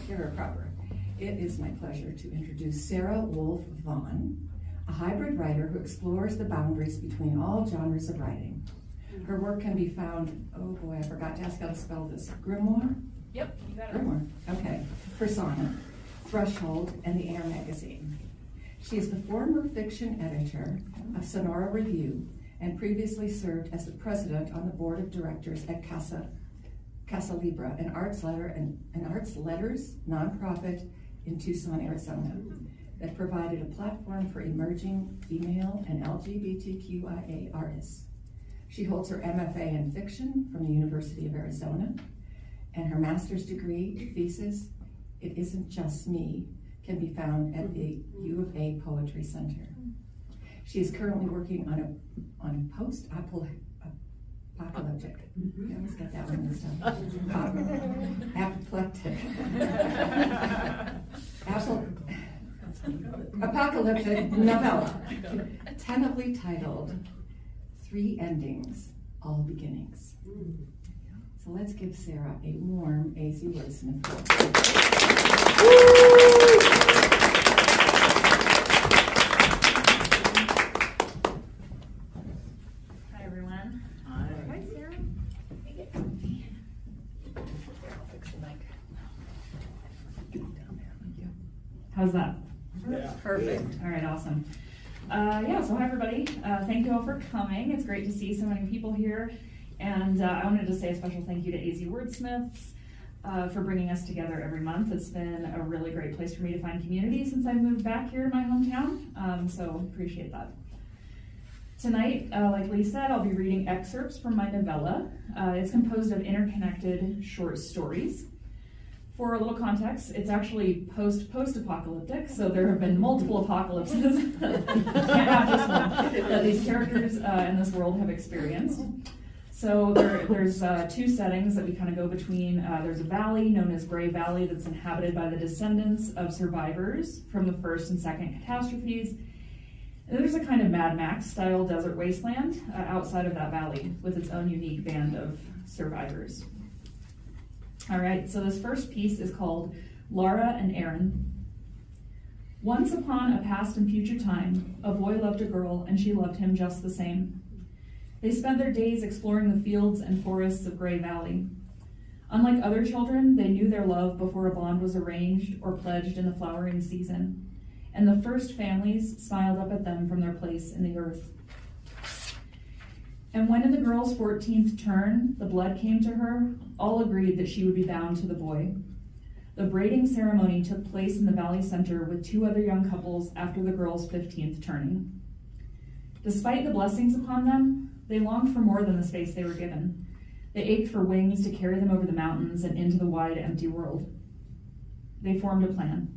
Give her a proper. It is my pleasure to introduce Sara Wolfe Vaughan, a hybrid writer who explores the boundaries between all genres of writing. Her work can be found, oh boy, I forgot to ask how to spell this, Grimoire? Yep, you got it. Grimoire, okay. Persona, Threshold, and the Air magazine. She is the former fiction editor of Sonora Review and previously served as the president on the board of directors at Casa Libre, an arts letters nonprofit in Tucson, Arizona, that provided a platform for emerging female and LGBTQIA artists. She holds her MFA in fiction from the University of Arizona, and her master's degree, thesis, It Isn't Just Me, can be found at the U of A Poetry Center. She is currently working on post-apocalyptic. I always get that one this time. Apocalyptic novella, tentatively titled Three Endings, All Beginnings. So let's give Sara a warm AZ Wordsmith. Hi, everyone. Hi. Hi, Sara. Let me get comfy. Here, I'll fix the mic. Down there. Thank you. How's that? Yeah. Perfect. All right, awesome. So hi, everybody. Thank you all for coming. It's great to see so many people here. And I wanted to say a special thank you to AZ Wordsmiths for bringing us together every month. It's been a really great place for me to find community since I moved back here to my hometown, so appreciate that. Tonight, like Lee said, I'll be reading excerpts from my novella. It's composed of interconnected short stories. For a little context, it's actually post-apocalyptic, so there have been multiple apocalypses, not just one, that these characters in this world have experienced. So there's two settings that we kind of go between. There's a valley known as Gray Valley that's inhabited by the descendants of survivors from the first and second catastrophes. And there's a kind of Mad Max style desert wasteland outside of that valley with its own unique band of survivors. All right, so this first piece is called Lara and Aaron. Once upon a past and future time, a boy loved a girl and she loved him just the same. They spent their days exploring the fields and forests of Gray Valley. Unlike other children, they knew their love before a bond was arranged or pledged in the flowering season, and the first families smiled up at them from their place in the earth. And when in the girl's 14th turn, the blood came to her, all agreed that she would be bound to the boy. The braiding ceremony took place in the valley center with two other young couples after the girl's 15th turning. Despite the blessings upon them, they longed for more than the space they were given. They ached for wings to carry them over the mountains and into the wide, empty world. They formed a plan.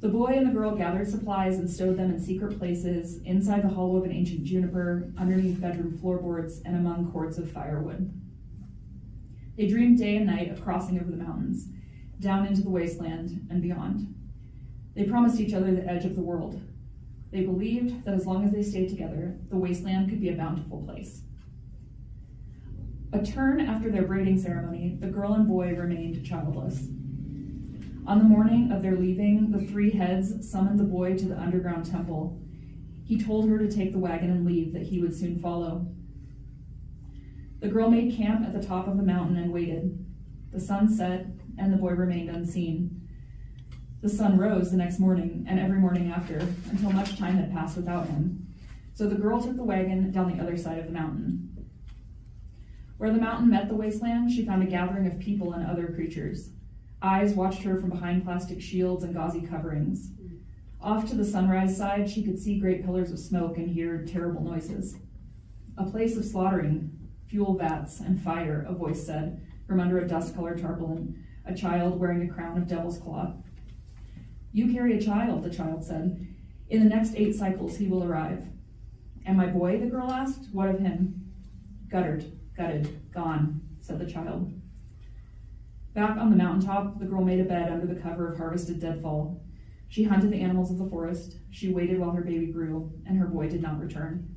The boy and the girl gathered supplies and stowed them in secret places, inside the hollow of an ancient juniper, underneath bedroom floorboards, and among cords of firewood. They dreamed day and night of crossing over the mountains, down into the wasteland and beyond. They promised each other the edge of the world. They believed that as long as they stayed together, the wasteland could be a bountiful place. A turn after their braiding ceremony, the girl and boy remained childless. On the morning of their leaving, the three heads summoned the boy to the underground temple. He told her to take the wagon and leave, that he would soon follow. The girl made camp at the top of the mountain and waited. The sun set, and the boy remained unseen. The sun rose the next morning, and every morning after, until much time had passed without him. So the girl took the wagon down the other side of the mountain. Where the mountain met the wasteland, she found a gathering of people and other creatures. Eyes watched her from behind plastic shields and gauzy coverings. Off to the sunrise side, she could see great pillars of smoke and hear terrible noises. A place of slaughtering, fuel vats, and fire, a voice said, from under a dust-colored tarpaulin, a child wearing a crown of devil's claw. You carry a child, the child said. In the next 8 cycles, he will arrive. And my boy, the girl asked, what of him? Gutted, gone, said the child. Back on the mountaintop, the girl made a bed under the cover of harvested deadfall. She hunted the animals of the forest. She waited while her baby grew, and her boy did not return.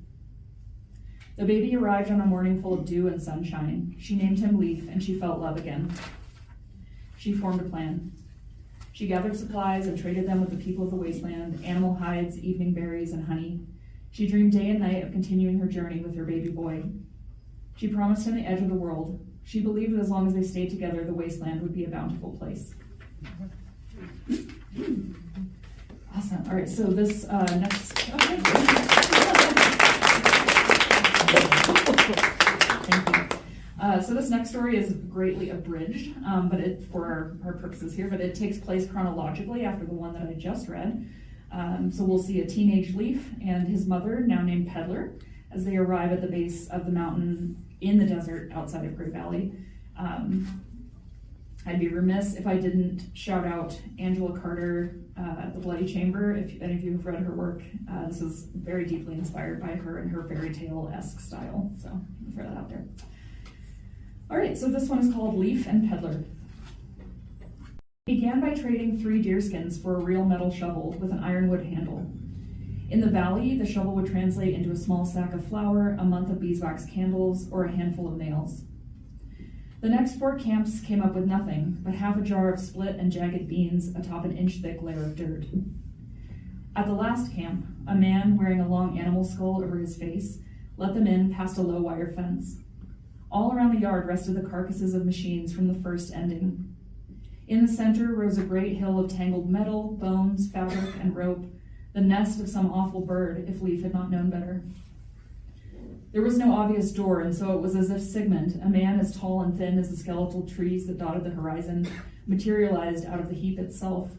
The baby arrived on a morning full of dew and sunshine. She named him Leaf, and she felt love again. She formed a plan. She gathered supplies and traded them with the people of the wasteland, animal hides, evening berries, and honey. She dreamed day and night of continuing her journey with her baby boy. She promised him the edge of the world. She believed that as long as they stayed together, the wasteland would be a bountiful place. Awesome. All right, so this next... Thank you. So this next story is greatly abridged, but for our purposes here, but it takes place chronologically after the one that I just read. So we'll see a teenage Leaf and his mother, now named Peddler, as they arrive at the base of the mountain in the desert outside of Great Valley. I'd be remiss if I didn't shout out Angela Carter, The Bloody Chamber. If any of you have read her work, this is very deeply inspired by her and her fairy tale-esque style. So I'll throw that out there. All right, so this one is called Leaf and Peddler. He began by trading 3 deerskins for a real metal shovel with an ironwood handle. In the valley, the shovel would translate into a small sack of flour, a month of beeswax candles, or a handful of nails. The next 4 camps came up with nothing but half a jar of split and jagged beans atop an inch-thick layer of dirt. At the last camp, a man wearing a long animal skull over his face let them in past a low wire fence. All around the yard rested the carcasses of machines from the first ending. In the center rose a great hill of tangled metal, bones, fabric, and rope, the nest of some awful bird, if Leaf had not known better. There was no obvious door, and so it was as if Sigmund, a man as tall and thin as the skeletal trees that dotted the horizon, materialized out of the heap itself.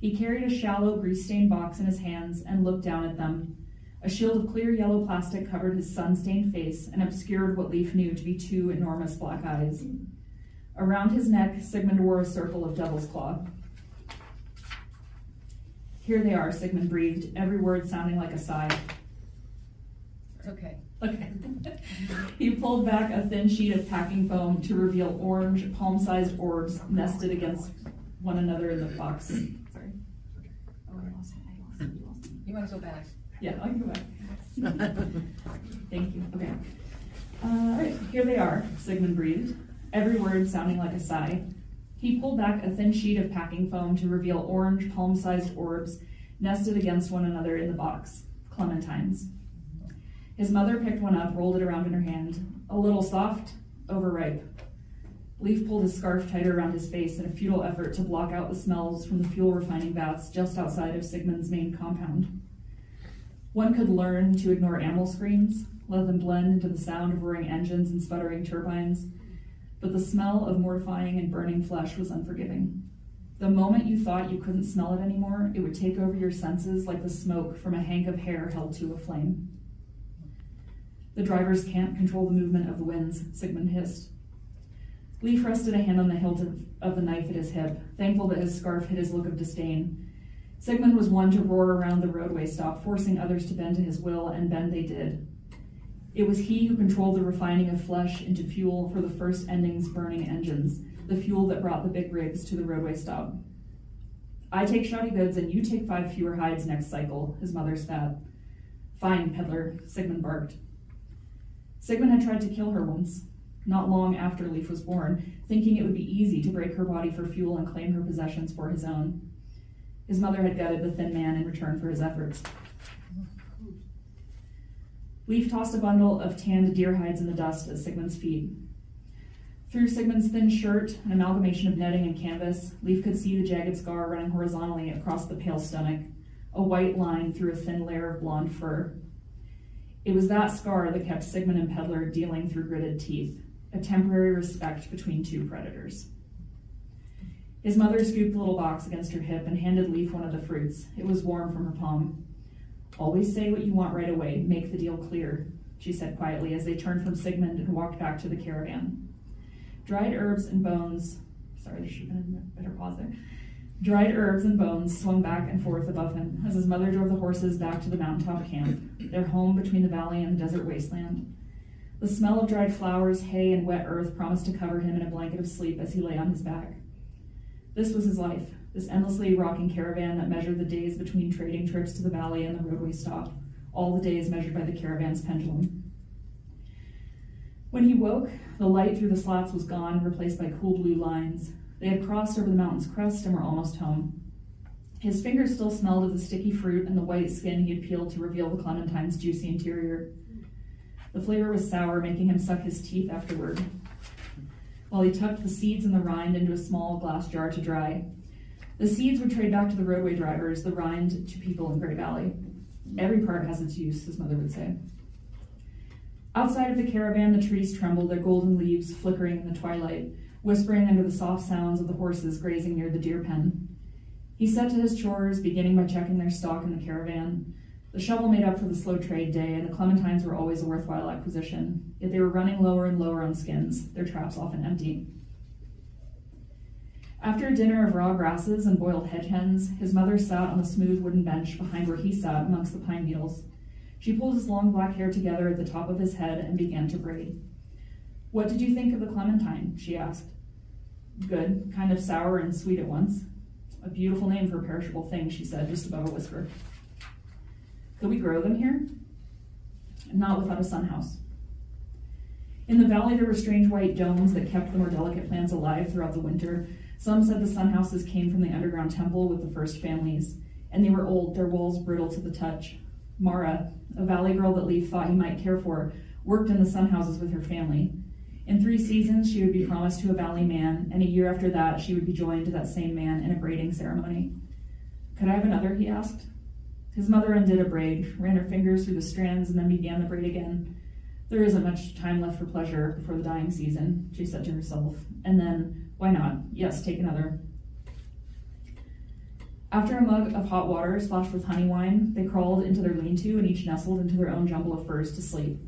He carried a shallow, grease-stained box in his hands and looked down at them. A shield of clear yellow plastic covered his sun-stained face and obscured what Leaf knew to be 2 enormous black eyes. Around his neck, Sigmund wore a circle of devil's claw. "Here they are," Sigmund breathed, every word sounding like a sigh. Okay. He pulled back a thin sheet of packing foam to reveal orange, palm-sized orbs nested against one another in the box. Sorry. Oh, I lost it. You want to go back? Yeah, I can go back. Thank you. Okay. All right, here they are, Sigmund breathed, every word sounding like a sigh. He pulled back a thin sheet of packing foam to reveal orange, palm-sized orbs nested against one another in the box, clementines. His mother picked one up, rolled it around in her hand. A little soft, overripe. Leaf pulled his scarf tighter around his face in a futile effort to block out the smells from the fuel refining baths just outside of Sigmund's main compound. One could learn to ignore animal screams, let them blend into the sound of roaring engines and sputtering turbines, but the smell of mortifying and burning flesh was unforgiving. The moment you thought you couldn't smell it anymore, it would take over your senses like the smoke from a hank of hair held to a flame. "The drivers can't control the movement of the winds," Sigmund hissed. Leaf rested a hand on the hilt of the knife at his hip, thankful that his scarf hid his look of disdain. Sigmund was one to roar around the roadway stop, forcing others to bend to his will, and bend they did. It was he who controlled the refining of flesh into fuel for the first ending's burning engines, the fuel that brought the big rigs to the roadway stop. "I take shoddy goods and you take 5 fewer hides next cycle," his mother spat. "Fine, peddler," Sigmund barked. Sigmund had tried to kill her once, not long after Leaf was born, thinking it would be easy to break her body for fuel and claim her possessions for his own. His mother had gutted the thin man in return for his efforts. Leaf tossed a bundle of tanned deer hides in the dust at Sigmund's feet. Through Sigmund's thin shirt, an amalgamation of netting and canvas, Leaf could see the jagged scar running horizontally across the pale stomach, a white line through a thin layer of blonde fur. It was that scar that kept Sigmund and Peddler dealing through gritted teeth, a temporary respect between 2 predators. His mother scooped the little box against her hip and handed Leaf one of the fruits. It was warm from her palm. "Always say what you want right away. Make the deal clear," she said quietly as they turned from Sigmund and walked back to the caravan. Dried herbs and bones, sorry, there should have been a better pause there. Dried herbs and bones swung back and forth above him as his mother drove the horses back to the mountaintop camp, their home between the valley and the desert wasteland. The smell of dried flowers, hay, and wet earth promised to cover him in a blanket of sleep as he lay on his back. This was his life, this endlessly rocking caravan that measured the days between trading trips to the valley and the roadway stop, all the days measured by the caravan's pendulum. When he woke, the light through the slats was gone, replaced by cool blue lines. They had crossed over the mountain's crest and were almost home. His fingers still smelled of the sticky fruit and the white skin he had peeled to reveal the clementine's juicy interior. The flavor was sour, making him suck his teeth afterward, while he tucked the seeds and the rind into a small glass jar to dry. The seeds would trade back to the roadway drivers, the rind to people in Great Valley. Every part has its use, his mother would say. Outside of the caravan, the trees trembled, their golden leaves flickering in the twilight, whispering under the soft sounds of the horses grazing near the deer pen. He set to his chores, beginning by checking their stock in the caravan. The shovel made up for the slow trade day, and the clementines were always a worthwhile acquisition, yet they were running lower and lower on skins, their traps often empty. After a dinner of raw grasses and boiled hedge hens, his mother sat on the smooth wooden bench behind where he sat amongst the pine needles. She pulled his long black hair together at the top of his head and began to braid. "What did you think of the clementine?" she asked. "Good, kind of sour and sweet at once." "A beautiful name for a perishable thing," she said, just above a whisper. "Could we grow them here?" "Not without a sun house." In the valley, there were strange white domes that kept the more delicate plants alive throughout the winter. Some said the sun houses came from the underground temple with the first families, and they were old, their walls brittle to the touch. Mara, a valley girl that Leif thought he might care for, worked in the sun houses with her family. In 3 seasons, she would be promised to a valley man, and a year after that, she would be joined to that same man in a braiding ceremony. "Could I have another?" he asked. His mother undid a braid, ran her fingers through the strands, and then began the braid again. "There isn't much time left for pleasure before the dying season," she said to herself. And then, "Why not? Yes, take another." After a mug of hot water splashed with honey wine, they crawled into their lean-to and each nestled into their own jumble of furs to sleep.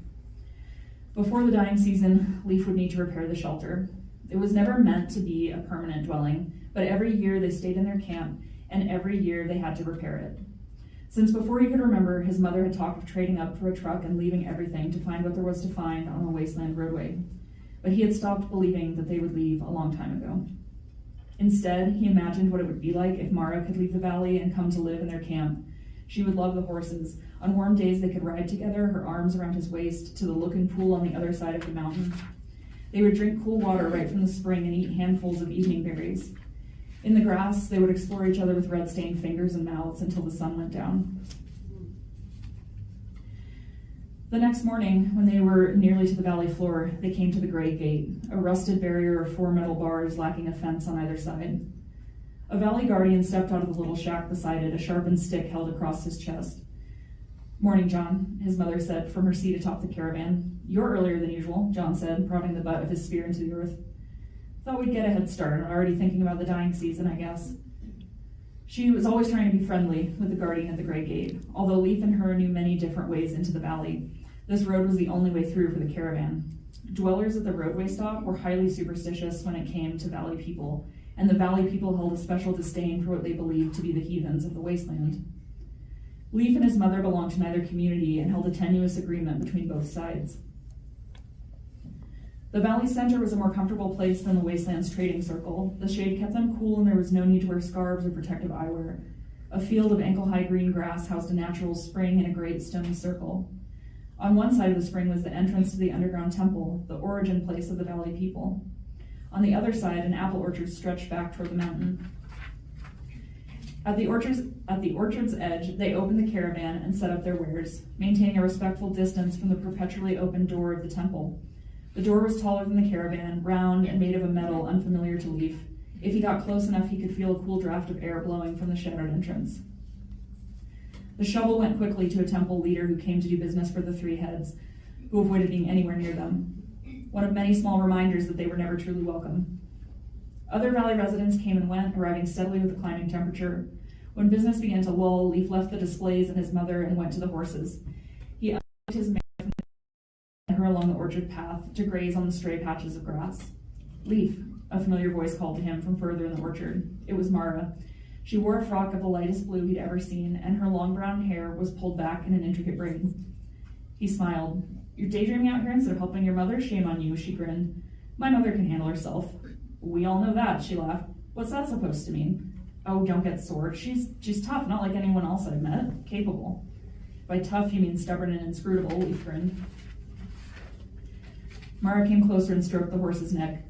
Before the dying season, Leif would need to repair the shelter. It was never meant to be a permanent dwelling, but every year they stayed in their camp, and every year they had to repair it. Since before he could remember, his mother had talked of trading up for a truck and leaving everything to find what there was to find on the wasteland roadway. But he had stopped believing that they would leave a long time ago. Instead, he imagined what it would be like if Mara could leave the valley and come to live in their camp. She would love the horses. On warm days, they could ride together, her arms around his waist, to the looking pool on the other side of the mountain. They would drink cool water right from the spring and eat handfuls of evening berries. In the grass, they would explore each other with red-stained fingers and mouths until the sun went down. The next morning, when they were nearly to the valley floor, they came to the Gray Gate, a rusted barrier of 4 metal bars lacking a fence on either side. A valley guardian stepped out of the little shack beside it, a sharpened stick held across his chest. "Morning, John," his mother said from her seat atop the caravan. "You're earlier than usual," John said, prodding the butt of his spear into the earth. "Thought we'd get a head start, already thinking about the dying season, I guess." She was always trying to be friendly with the guardian at the Gray Gate. Although Leif and her knew many different ways into the valley, this road was the only way through for the caravan. Dwellers at the roadway stop were highly superstitious when it came to valley people, and the valley people held a special disdain for what they believed to be the heathens of the wasteland. Leif and his mother belonged to neither community and held a tenuous agreement between both sides. The valley center was a more comfortable place than the wasteland's trading circle. The shade kept them cool and there was no need to wear scarves or protective eyewear. A field of ankle-high green grass housed a natural spring in a great stone circle. On one side of the spring was the entrance to the underground temple, the origin place of the valley people. On the other side, an apple orchard stretched back toward the mountain. At the orchard's edge, they opened the caravan and set up their wares, maintaining a respectful distance from the perpetually open door of the temple. The door was taller than the caravan, round and made of a metal unfamiliar to Leif. If he got close enough, he could feel a cool draft of air blowing from the shadowed entrance. The shovel went quickly to a temple leader who came to do business for the 3 heads, who avoided being anywhere near them. One of many small reminders that they were never truly welcome. Other valley residents came and went, arriving steadily with the climbing temperature. When business began to lull, Leif left the displays and his mother and went to the horses. He unhooked his mare and her along the orchard path to graze on the stray patches of grass. "Leif," a familiar voice called to him from further in the orchard. It was Mara. She wore a frock of the lightest blue he'd ever seen, and her long brown hair was pulled back in an intricate braid. He smiled. "You're daydreaming out here instead of helping your mother? Shame on you," she grinned. "My mother can handle herself." "We all know that," she laughed. "What's that supposed to mean?" "Oh, don't get sore. She's tough, not like anyone else I've met. Capable." "By tough, you mean stubborn and inscrutable," Leif grinned. Mara came closer and stroked the horse's neck.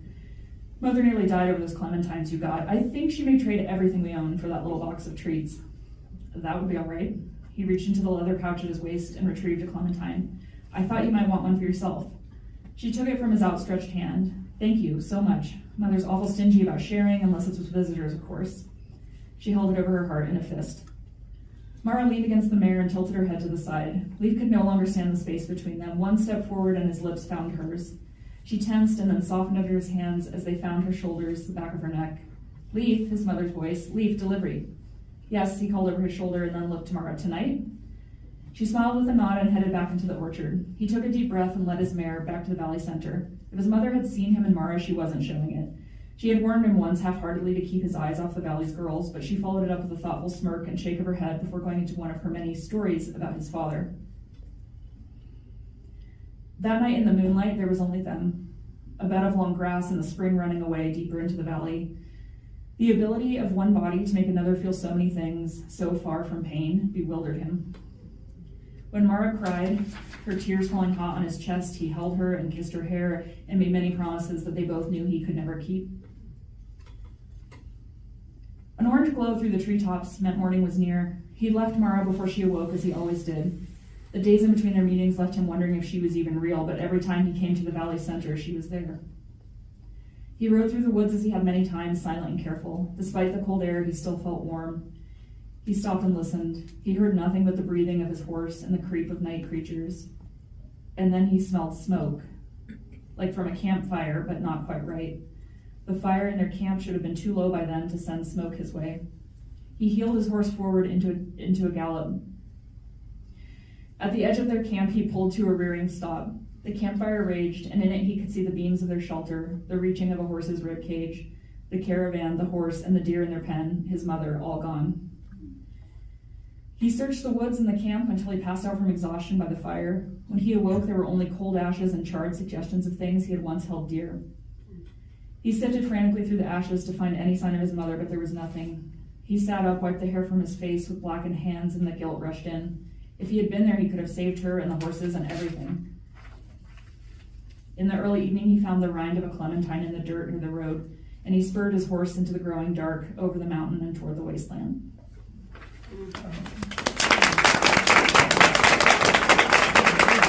Mother nearly died over those clementines you got. I think she may trade everything we own for that little box of treats. That would be all right. He reached into the leather pouch at his waist and retrieved a clementine. I thought you might want one for yourself. She took it from his outstretched hand. Thank you so much. Mother's awful stingy about sharing, unless it's with visitors, of course. She held it over her heart in a fist. Mara leaned against the mare and tilted her head to the side. Leif could no longer stand the space between them. One step forward and his lips found hers. She tensed and then softened under his hands as they found her shoulders, the back of her neck. Leif, his mother's voice. Leif, delivery. Yes, he called over his shoulder and then looked to Mara. Tonight? She smiled with a nod and headed back into the orchard. He took a deep breath and led his mare back to the valley center. If his mother had seen him and Mara, she wasn't showing it. She had warned him once half-heartedly to keep his eyes off the valley's girls, but she followed it up with a thoughtful smirk and shake of her head before going into one of her many stories about his father. That night in the moonlight, there was only them. A bed of long grass and the spring running away deeper into the valley. The ability of one body to make another feel so many things, so far from pain, bewildered him. When Mara cried, her tears falling hot on his chest, he held her and kissed her hair and made many promises that they both knew he could never keep. An orange glow through the treetops meant morning was near. He left Mara before she awoke, as he always did. The days in between their meetings left him wondering if she was even real, but every time he came to the valley center, she was there. He rode through the woods as he had many times, silent and careful. Despite the cold air, he still felt warm. He stopped and listened. He heard nothing but the breathing of his horse and the creep of night creatures. And then he smelled smoke, like from a campfire, but not quite right. The fire in their camp should have been too low by then to send smoke his way. He heeled his horse forward into a gallop. At the edge of their camp, he pulled to a rearing stop. The campfire raged, and in it he could see the beams of their shelter, the reaching of a horse's rib cage, the caravan, the horse, and the deer in their pen, his mother, all gone. He searched the woods and the camp until he passed out from exhaustion by the fire. When he awoke, there were only cold ashes and charred suggestions of things he had once held dear. He sifted frantically through the ashes to find any sign of his mother, but there was nothing. He sat up, wiped the hair from his face with blackened hands, and the guilt rushed in. If he had been there, he could have saved her and the horses and everything. In the early evening, he found the rind of a clementine in the dirt near the road, and he spurred his horse into the growing dark over the mountain and toward the wasteland.